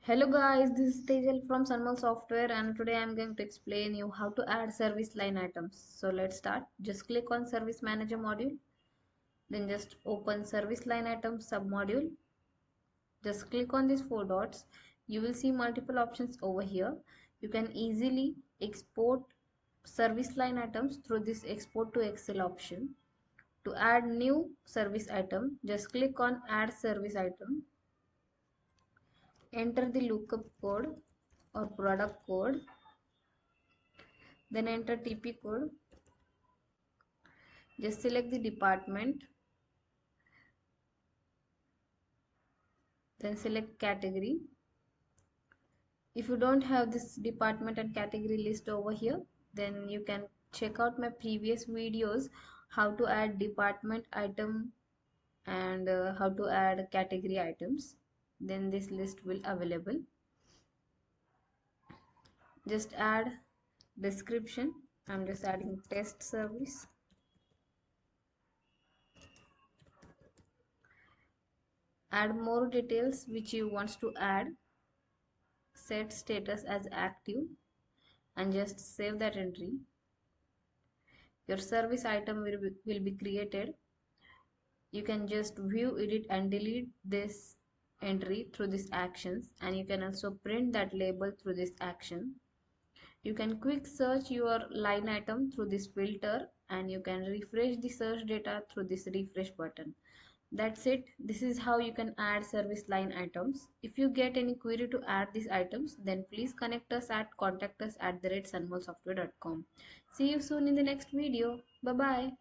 Hello guys, this is Tejal from Sunmal Software and today I am going to explain you how to add service line items. So let's start. Just click on Service Manager module. Then just open Service Line Items submodule. Just click on these four dots. You will see multiple options over here. You can easily export service line items through this Export to Excel option. To add new service item, just click on Add Service Item. Enter the lookup code or product code, then enter TP code. Just select the department, then select category. If you don't have this department and category list over here, then you can check out my previous videos how to add department item and how to add category items. Then this list will available. Just add description. I'm just adding test service. Add more details which you want to add. Set status as active and just save that entry. Your service item will be created. You can just view, edit and delete this entry through these actions, and you can also print that label through this action. You can quick search your line item through this filter, and you can refresh the search data through this refresh button. That's it. This is how you can add service line items. If you get any query to add these items, then please connect us at contact us@sunmolsoftware.com. See you soon in the next video. Bye bye.